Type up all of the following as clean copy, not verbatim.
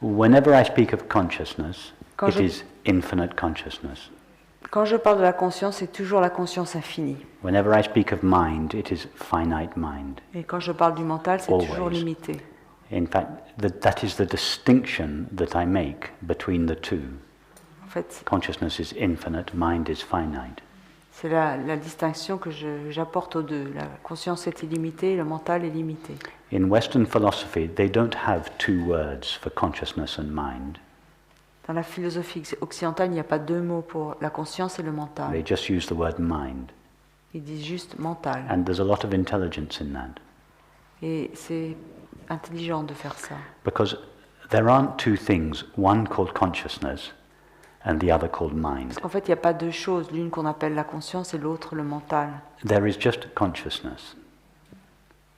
Whenever I speak of consciousness, Quand it is infinite consciousness. Quand je parle de la conscience, c'est toujours la conscience infinie. Whenever I speak of mind, it is finite mind. Et quand je parle du mental, c'est toujours Always. limité. In fact, that is the distinction that I make between the two. En fait, Consciousness is infinite, mind is finite. c'est la distinction que j'apporte aux deux. La conscience est illimitée, le mental est limité. In Western philosophy, they don't have two words for consciousness and mind. Dans la philosophie occidentale, il n'y a pas deux mots pour la conscience et le mental. They just use the word mind. Ils disent juste mental. And there's a lot of intelligence in that. Et c'est intelligent de faire ça. Because there aren't two things, one called consciousness and the other called mind. Parce qu'en fait, il n'y a pas deux choses, l'une qu'on appelle la conscience et l'autre le mental. There is just consciousness.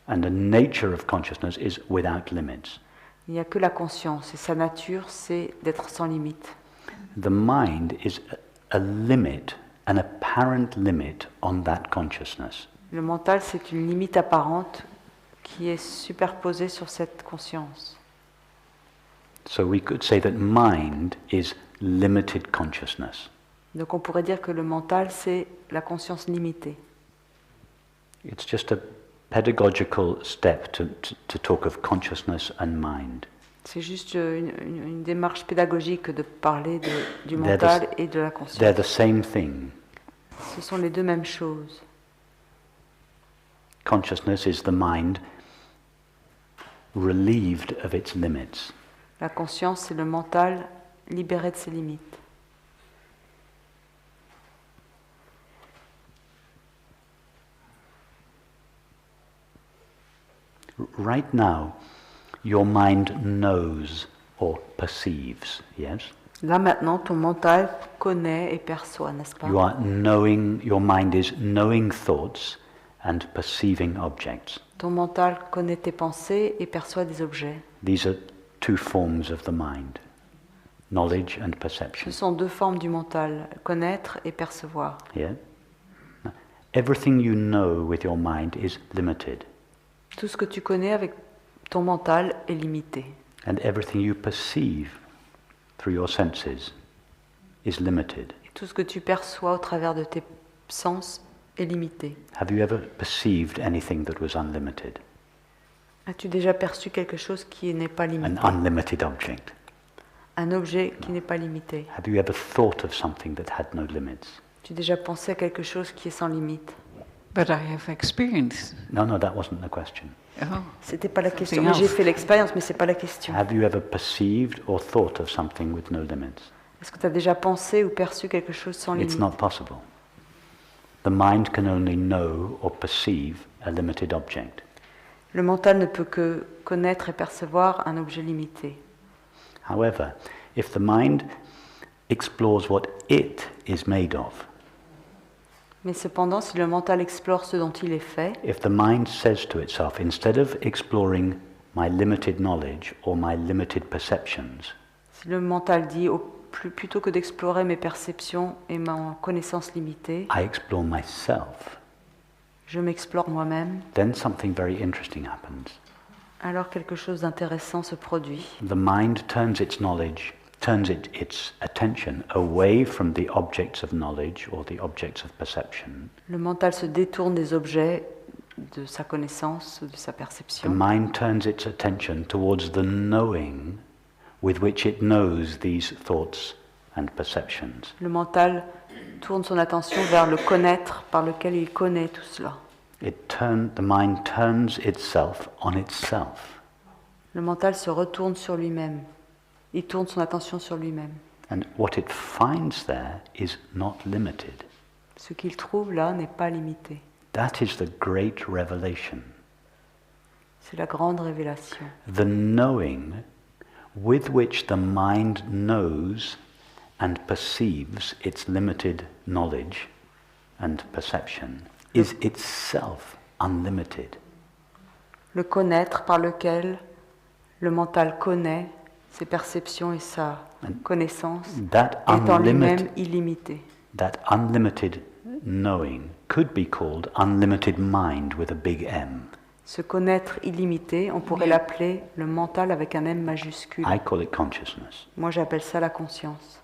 And the nature of consciousness is without limits. Il n'y a que la conscience et sa nature, c'est d'être sans limite. The mind is a limit, an apparent limit on that consciousness. Le mental, c'est une limite apparente qui est superposée sur cette conscience. So we could say that mind is limited consciousness. Donc on pourrait dire que le mental, c'est la conscience limitée. It's just a pedagogical step to talk of consciousness and mind. C'est juste une démarche pédagogique de parler du They're mental the- et de la They're conscience. the same thing. Ce sont les deux mêmes choses. Consciousness is the mind relieved of its limits. La conscience, c'est le mental libéré de ses limites. Right now, your mind knows or perceives, yes? Là maintenant, ton mental connaît et perçoit, n'est-ce pas? You are knowing, your mind is knowing thoughts and perceiving objects. Ton mental connaît tes pensées et perçoit des objets. These are two forms of the mind, knowledge and Ce perception. sont deux formes du mental, connaître et percevoir. Yeah? Everything you know with your mind is limited, Tout ce que tu connais avec ton mental est limité. and everything you perceive through your senses is limited. Et tout ce que tu perçois au travers de tes sens est limité. Have you ever perceived anything that was unlimited? As-tu déjà perçu quelque chose qui n'est pas An limité? unlimited object? Un objet qui n'est pas limité. Have you ever thought of something that had no limits? Tu as déjà pensé à quelque chose qui est sans limite? But I have experienced. No, that wasn't the question. Oh, C'était pas la question. Something Mais j'ai else. fait l'expérience, mais c'est pas la question. Have you ever perceived or thought of something with no limits? Est-ce que tu as déjà pensé ou perçu quelque chose sans It's limite? not possible. The mind can only know or perceive a limited object. Le mental ne peut que connaître et percevoir un objet limité. However, if the mind explores what it is made of, Mais cependant, si le mental explore ce dont il est fait, if the mind says to itself, instead of exploring my limited knowledge or my limited perceptions, si le mental dit plutôt que d'explorer mes perceptions et ma connaissance limitée, I explore myself, je m'explore moi-même, then something very interesting happens. alors quelque chose d'intéressant se produit. The mind turns its knowledge, its attention away from the objects of knowledge or the objects of perception. Le mental se détourne des objets de sa connaissance ou de sa The perception. mind turns its attention towards the knowing with which it knows these thoughts and perceptions. Le mental tourne son attention vers le connaître par lequel il connaît tout cela. The mind turns itself on itself. Le mental se retourne sur lui-même. Il tourne son attention sur lui-même. And what it finds there is not limited. Ce qu'il trouve là n'est pas limité. That is the great revelation. C'est la grande révélation. The knowing with which the mind knows and perceives its limited knowledge and perception is itself unlimited. Le connaître par lequel le mental connaît ses perceptions et sa connaissance That est en lui-même unlimited, illimité. that unlimited knowing could be called unlimited mind with a big M. Ce connaître illimité, on pourrait Oui. l'appeler le mental avec un M majuscule. I call it consciousness. Moi, j'appelle ça la conscience.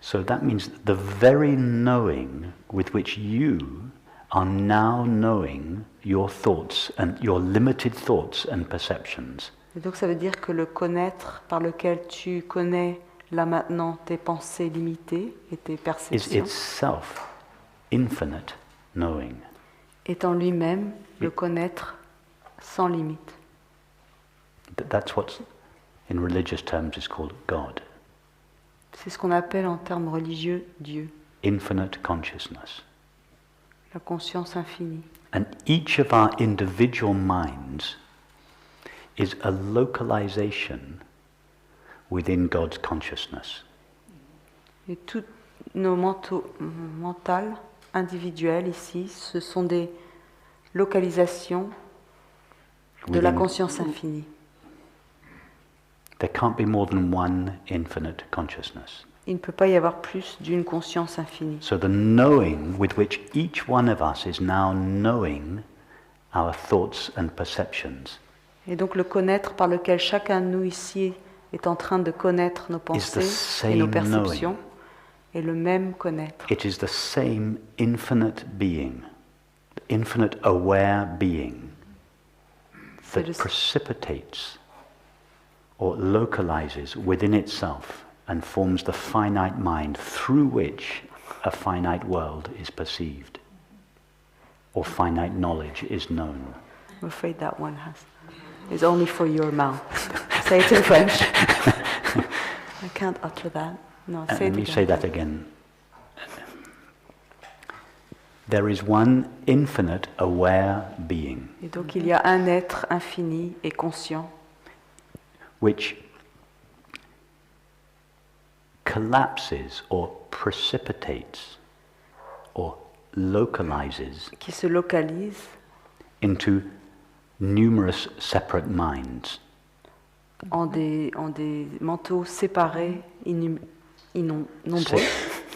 So that means the very knowing with which you are now knowing your thoughts and your limited thoughts and perceptions Et donc, ça veut dire que le connaître par lequel tu connais là maintenant tes pensées limitées et tes is perceptions itself infinite knowing. est en lui-même le connaître sans limite. That's what, in religious terms, is called God. C'est ce qu'on appelle en termes religieux Dieu, Infinite consciousness. la conscience infinie. And each of our individual minds is a localization within God's consciousness. Et tous nos mentales individuelles ici, ce sont des localisations de la Within- conscience infinie. There can't be more than one infinite consciousness. Il ne peut pas y avoir plus d'une conscience infinie. So the knowing with which each one of us is now knowing our thoughts and perceptions Et donc le connaître par lequel chacun de nous ici est en train de connaître nos pensées et nos same perceptions knowing. est le même connaître. It is the same infinite being, infinite aware being C'est that le- precipitates or localizes within itself and forms the finite mind through which a finite world is perceived or finite knowledge is known. I'm afraid that one is only for your mouth. Say it in French. I can't utter that. No, say Let it me again. say that again. There is one infinite aware being Et donc il y a un être infini et conscient which collapses or precipitates or localizes qui se localise into numerous separate minds. en des manteaux séparés, nombreux.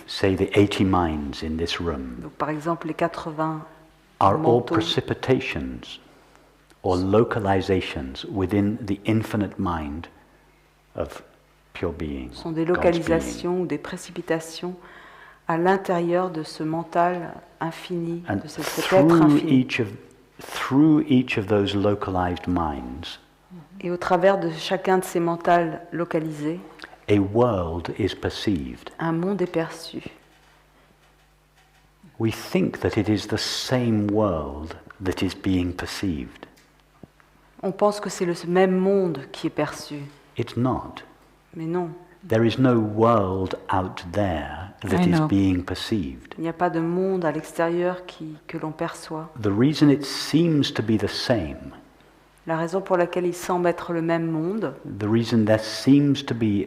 Say the 80 minds in this room Donc, par exemple, les 80 are all manteaux precipitations or localizations within the infinite mind of pure being. sont des God's being. localisations ou des précipitations à l'intérieur de ce mental infini, And de cet être infini. through each of those localized minds, Et au travers de chacun de ces mentals localisés, a world is perceived. un monde est perçu. We think that it is the same world that is being perceived. On pense que c'est le même monde qui est perçu, It's not. mais non. There is no world out there that I is know. being perceived. Il n'y a pas de monde à l'extérieur que l'on perçoit. The reason it seems to be the same, La raison pour laquelle il semble être le même monde, the reason there seems to be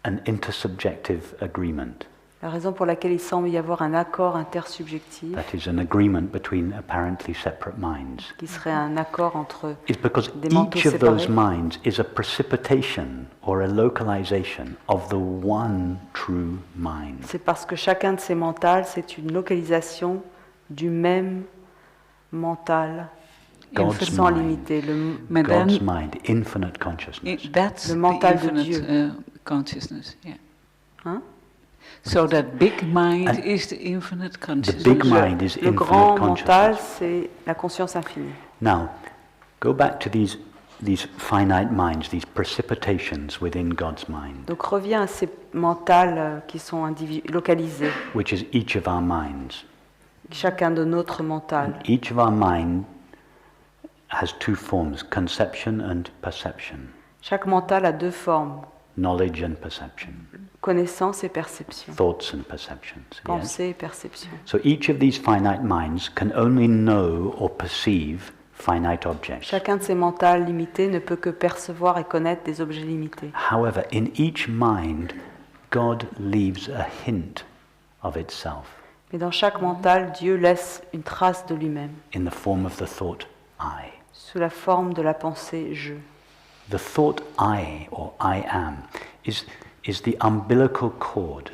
an intersubjective agreement, la raison pour laquelle il semble y avoir un accord intersubjectif, that is an agreement between apparently separate minds, qui serait un accord entre is because des manteaux each of those séparés, minds is a precipitation or a localization of the one true mind. c'est parce que chacun de ces mentals, c'est une localisation du même mental God's sans mind. limiter. But God's then mind, infinite consciousness. that's Le the mental de infinite Dieu. consciousness. Yeah. Hein? So that big mind And is the infinite The consciousness. big mind is Le grand infinite mental, consciousness. c'est la conscience infinie. Now, go back to these finite minds, these precipitations within God's mind, Donc reviens à ces mentales qui sont localisés, which is each of our minds. chacun de notre mental. Each of our mind has two forms, conception and perception, Chaque mental a deux formes, knowledge and perception, connaissance et perception, thoughts and perceptions. Yes? pensée et perception. So each of these finite minds can only know or perceive finite objects. Chacun de ces mentals limités ne peut que percevoir et connaître des objets limités. However, in each mind, God leaves a hint of itself Mais dans chaque mental, Dieu laisse une trace de lui-même, in the form of the thought I. sous la forme de la pensée « je ». The thought I or I am is the umbilical cord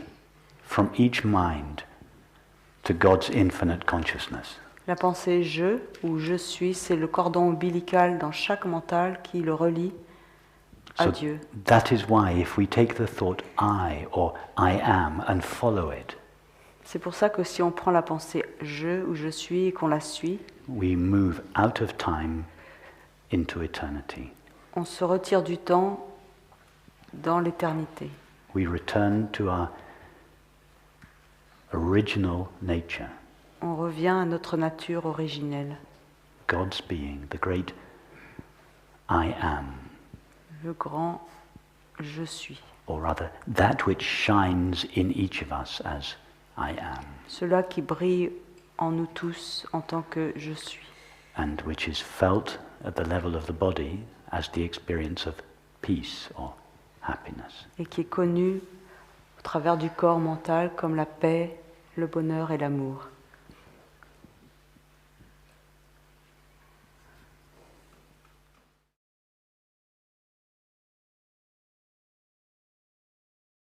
from each mind to God's infinite consciousness. La pensée je ou je suis, c'est le cordon ombilical dans chaque mental qui le relie à So Dieu. that is why if we take the thought I or I am and follow it, C'est pour ça que si on prend la pensée je ou je suis et qu'on la suit, we move out of time into eternity. on se retire du temps dans l'éternité. We return to our original nature, On revient à notre nature originelle, God's being, the great I am, le grand je suis. or rather, that which shines in each of us as I am, Cela qui brille en nous tous en tant que je suis, and which is felt at the level of the body as the experience of peace or happiness. et qui est connu au travers du corps mental comme la paix, le bonheur et l'amour.